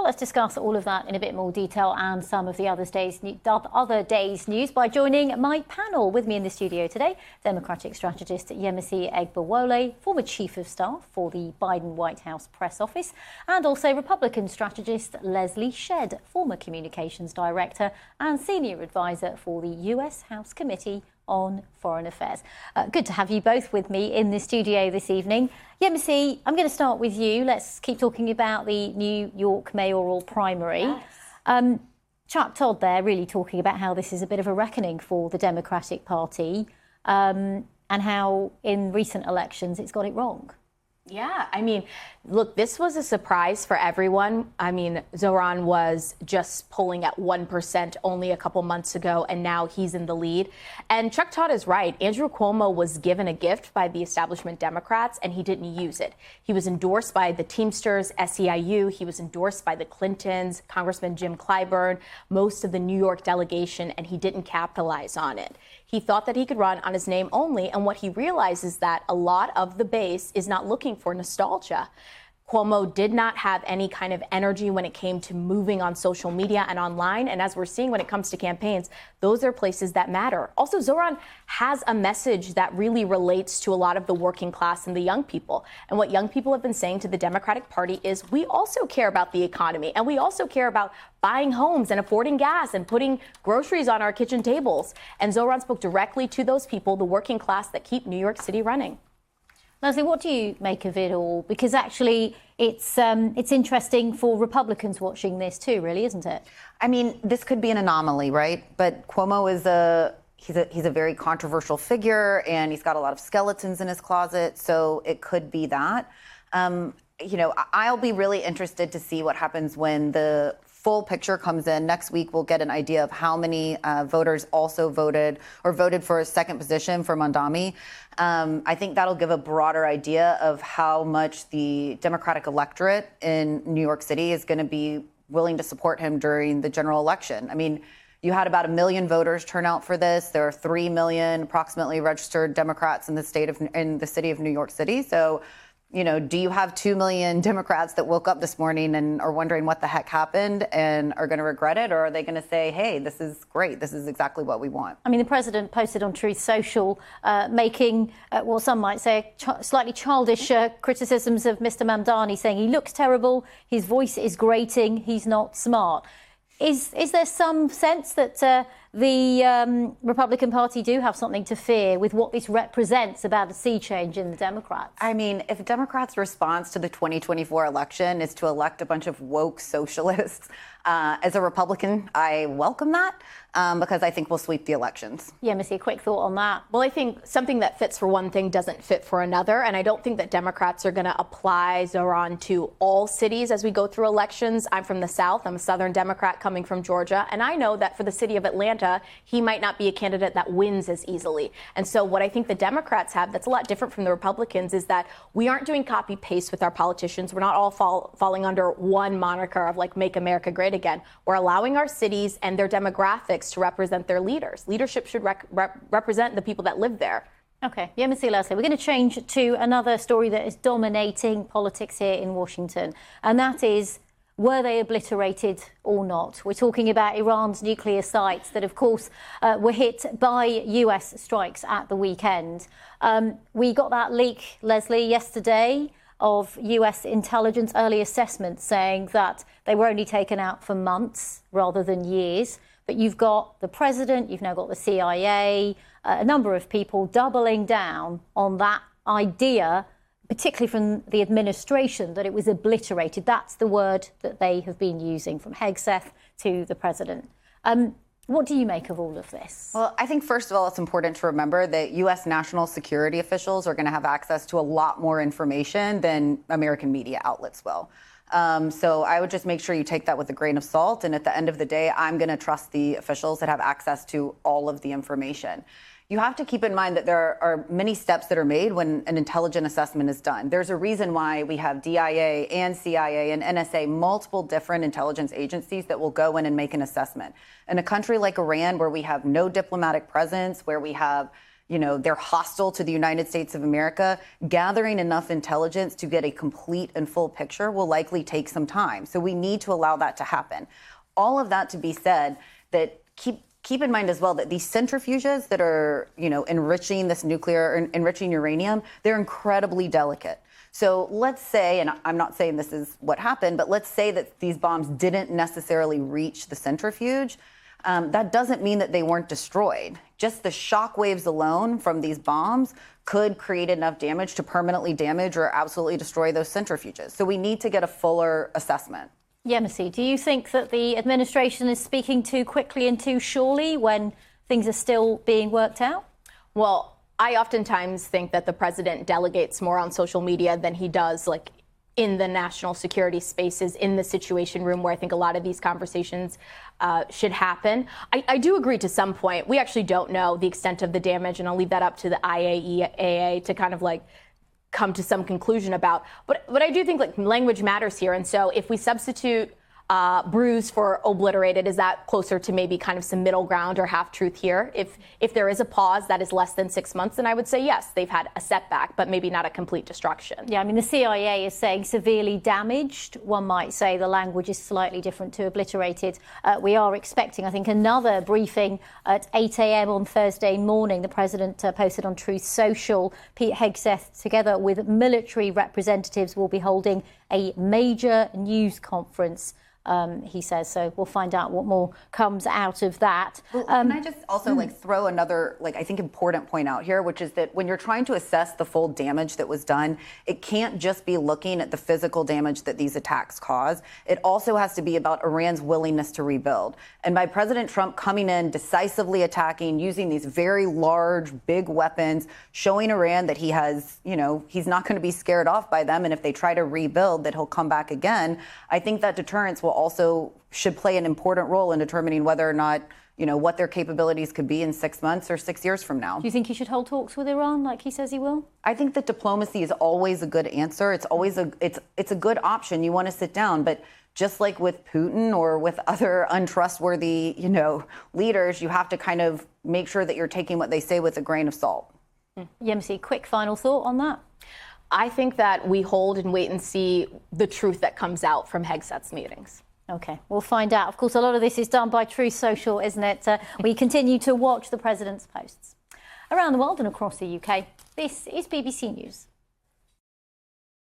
Well, let's discuss all of that in a bit more detail and some of the other day's news by joining my panel. With me in the studio today, Democratic strategist Yemisi Egbowole, former Chief of Staff for the Biden White House Press Office, and also Republican strategist Leslie Shedd, former Communications Director and Senior Advisor for the U.S. House Committee on Foreign Affairs. Good to have you both with me in the studio this evening. Yemisi, I'm going to start with you. Let's keep talking about the New York mayoral primary. Yes. Chuck Todd there really talking about how this is a bit of a reckoning for the Democratic Party and how in recent elections it's got it wrong. Yeah, I mean, look, this was a surprise for everyone. I mean, Zoran was just polling at 1% only a couple months ago, and now he's in the lead. And Chuck Todd is right. Andrew Cuomo was given a gift by the establishment Democrats, and he didn't use it. He was endorsed by the Teamsters, SEIU. He was endorsed by the Clintons, Congressman Jim Clyburn, most of the New York delegation, and he didn't capitalize on it. He thought that he could run on his name only, and what he realized is that a lot of the base is not looking for nostalgia. Cuomo did not have any kind of energy when it came to moving on social media and online, and as we're seeing when it comes to campaigns, those are places that matter. Also, Zoran has a message that really relates to a lot of the working class and the young people. And what young people have been saying to the Democratic Party is we also care about the economy, and we also care about buying homes and affording gas and putting groceries on our kitchen tables. And Zoran spoke directly to those people, the working class that keep New York City running. Leslie, what do you make of it all? Because actually it's interesting for Republicans watching this too, really, isn't it? I mean, this could be an anomaly, right? But Cuomo is he's a very controversial figure, and he's got a lot of skeletons in his closet, so it could be that. You know, I'll be really interested to see what happens when the full picture comes in. Next week, we'll get an idea of how many voters also voted for a second position for Mondami. I think that'll give a broader idea of how much the Democratic electorate in New York City is going to be willing to support him during the general election. I mean, you had about 1 million voters turn out for this. There are 3 million approximately registered Democrats in the city of New York City. So, you know, do you have 2 million Democrats that woke up this morning and are wondering what the heck happened and are going to regret it? Or are they going to say, hey, this is great. This is exactly what we want? I mean, the president posted on Truth Social making what some might say slightly childish criticisms of Mr. Mamdani, saying he looks terrible, his voice is grating, he's not smart. Is there some sense that the Republican Party do have something to fear with what this represents about a sea change in the Democrats? I mean, if Democrats' response to the 2024 election is to elect a bunch of woke socialists, as a Republican, I welcome that because I think we'll sweep the elections. Yeah, Missy, a quick thought on that. Well, I think something that fits for one thing doesn't fit for another. And I don't think that Democrats are going to apply Zoran to all cities as we go through elections. I'm from the South. I'm a Southern Democrat coming from Georgia. And I know that for the city of Atlanta, he might not be a candidate that wins as easily. And so what I think the Democrats have that's a lot different from the Republicans is that we aren't doing copy paste with our politicians. We're not all falling under one moniker of like Make America Great Again. We're allowing our cities and their demographics to represent their leaders. Leadership should represent the people that live there. OK, Yemisi, Leslie, we're going to change to another story that is dominating politics here in Washington, and that is, were they obliterated or not? We're talking about Iran's nuclear sites that, of course, were hit by US strikes at the weekend. We got that leak, Leslie, yesterday of US intelligence early assessment saying that they were only taken out for months rather than years. But you've got the president, you've now got the CIA, a number of people doubling down on that idea, particularly from the administration, that it was obliterated. That's the word that they have been using, from Hegseth to the president. What do you make of all of this? Well, I think, first of all, it's important to remember that U.S. national security officials are going to have access to a lot more information than American media outlets will. So I would just make sure you take that with a grain of salt. And at the end of the day, I'm going to trust the officials that have access to all of the information. You have to keep in mind that there are many steps that are made when an intelligent assessment is done. There's a reason why we have DIA and CIA and NSA, multiple different intelligence agencies that will go in and make an assessment. In a country like Iran, where we have no diplomatic presence, where we have they're hostile to the United States of America, gathering enough intelligence to get a complete and full picture will likely take some time. So we need to allow that to happen. All of that to be said, that keep in mind as well that these centrifuges that are, enriching this nuclear, enriching uranium, they're incredibly delicate. So let's say, and I'm not saying this is what happened, but let's say that these bombs didn't necessarily reach the centrifuge. That doesn't mean that they weren't destroyed. Just the shock waves alone from these bombs could create enough damage to permanently damage or absolutely destroy those centrifuges. So we need to get a fuller assessment. Yemisi, do you think that the administration is speaking too quickly and too surely when things are still being worked out? Well, I oftentimes think that the president delegates more on social media than he does, like, in the national security spaces, in the Situation Room, where I think a lot of these conversations should happen. I do agree to some point. We actually don't know the extent of the damage, and I'll leave that up to the IAEA to kind of come to some conclusion about. But I do think language matters here, and so if we substitute bruised for obliterated, is that closer to maybe kind of some middle ground or half truth here? If there is a pause that is less than 6 months, then I would say yes, they've had a setback, but maybe not a complete destruction. Yeah, I mean, the CIA is saying severely damaged. One might say the language is slightly different to obliterated. We are expecting, I think, another briefing at 8 a.m. on Thursday morning. The president posted on Truth Social. Pete Hegseth, together with military representatives, will be holding a major news conference. He says. So we'll find out what more comes out of that. Well, can I just also throw another, I think, important point out here, which is that when you're trying to assess the full damage that was done, it can't just be looking at the physical damage that these attacks cause. It also has to be about Iran's willingness to rebuild. And by President Trump coming in, decisively attacking, using these very large, big weapons, showing Iran that he has, he's not going to be scared off by them. And if they try to rebuild, that he'll come back again. I think that deterrence will also should play an important role in determining whether or not, what their capabilities could be in 6 months or 6 years from now. Do you think he should hold talks with Iran like he says he will? I think that diplomacy is always a good answer. It's always it's a good option. You want to sit down, but just like with Putin or with other untrustworthy, leaders, you have to kind of make sure that you're taking what they say with a grain of salt. Yemisi, quick final thought on that? I think that we hold and wait and see the truth that comes out from Hegseth's meetings. OK, we'll find out. Of course, a lot of this is done by Truth Social, isn't it? We continue to watch the president's posts. Around the world and across the UK, this is BBC News.